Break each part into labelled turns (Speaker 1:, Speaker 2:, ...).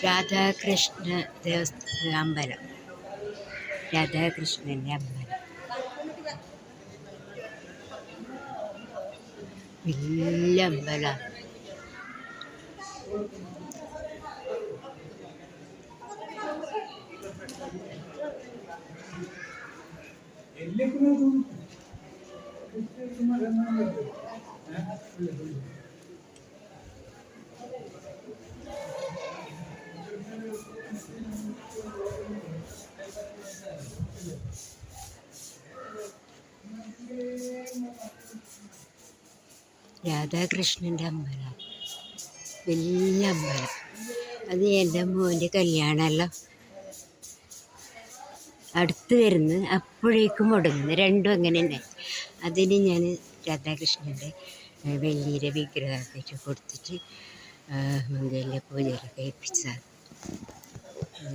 Speaker 1: രാധാകൃഷ്ണ അമ്പലം, രാധാകൃഷ്ണൻ്റെ അമ്പലം വലിയ അമ്പലം. രാധാകൃഷ്ണൻ്റെ അമ്പലം വലിയ അമ്പലം. അത് എൻ്റെ മോൻ്റെ കല്യാണമല്ലോ അടുത്ത് വരുന്നു, അപ്പോഴേക്കും മുടങ്ങുന്നു. രണ്ടും അങ്ങനെ തന്നെ. അതിന് ഞാൻ രാധാകൃഷ്ണൻ്റെ വലിയ വിഗ്രഹമൊക്കെ കൊടുത്തിട്ട് മംഗല്യ പൂജയൊക്കെ ഏൽപ്പിച്ചതാണ്.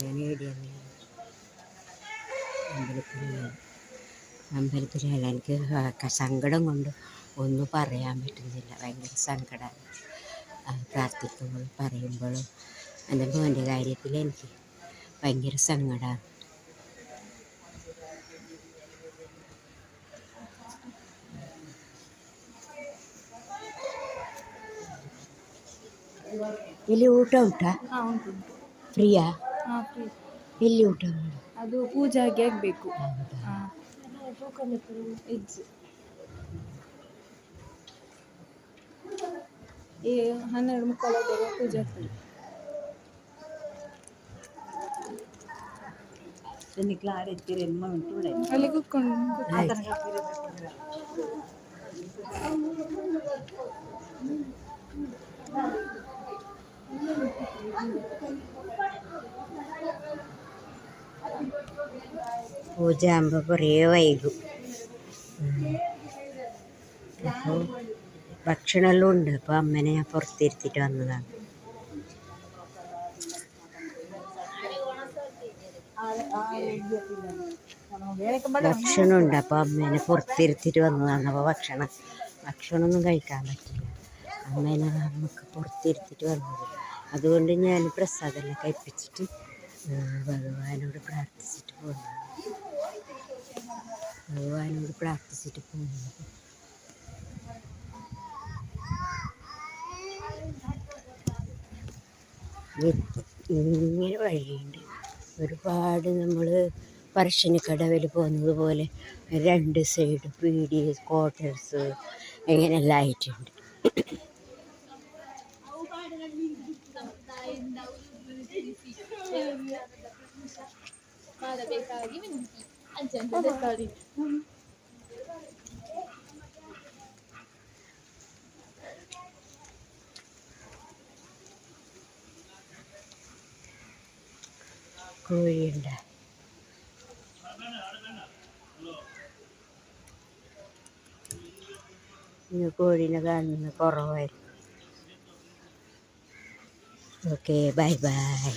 Speaker 1: ഞാൻ എവിടെയാണ് അമ്പലത്തിലല്ല, എനിക്ക് സങ്കടം കൊണ്ട് ഒന്നും പറയാൻ പറ്റുന്നില്ല. ഭയങ്കര സങ്കടമാണ് പ്രാർത്ഥിക്കുമ്പോഴും പറയുമ്പോഴും. എൻ്റെ മോൻ്റെ കാര്യത്തിൽ എനിക്ക് ഭയങ്കര സങ്കടമാണ്. ಇಲ್ಲಿ ಊಟ ಉಂಟಾ? ಫ್ರೀಯಾ? ಎಲ್ಲಿ ಊಟ ಮಾಡಿ?
Speaker 2: ಅದು ಪೂಜೆಗೆ ಆಗಬೇಕು. ಈ 12:45 ಪೂಜೆ ಆಗ್ತದೆ. ಅಲ್ಲಿ ಕೂತ್ಕೊಂಡು
Speaker 1: പൂജ ആകുമ്പോൾ കുറേ വൈകും. അപ്പോൾ ഭക്ഷണമെല്ലാം ഉണ്ട്. അപ്പോൾ അമ്മനെ ഞാൻ പുറത്തിരുത്തിയിട്ട് വന്നതാണ്. ഭക്ഷണമുണ്ട്, അപ്പോൾ അമ്മേനെ പുറത്തിരുത്തിയിട്ട് വന്നതാണ്. അപ്പോൾ ഭക്ഷണമൊന്നും കഴിക്കാൻ പറ്റില്ല. അമ്മേനെ നമുക്ക് പുറത്തിരുത്തിയിട്ട് വന്നത്. അതുകൊണ്ട് ഞാൻ പ്രസാദമെല്ലാം കഴിപ്പിച്ചിട്ട് ഭഗവാനോട് പ്രാർത്ഥിച്ചിട്ട് പോകുന്നത്. ഇങ്ങനെ വഴിയുണ്ട് ഒരുപാട്. നമ്മൾ പറശ്ശിനിക്കടവിൽ പോകുന്നത് പോലെ 2 സൈഡ് പീടി, ക്വാർട്ടേഴ്സ് ഇങ്ങനെയെല്ലാം ആയിട്ടുണ്ട്. കോഴിയുണ്ട്. ഇന്ന് കോഴീനെ കാണുന്നത് കുറവായിരുന്നു. Okay, bye bye.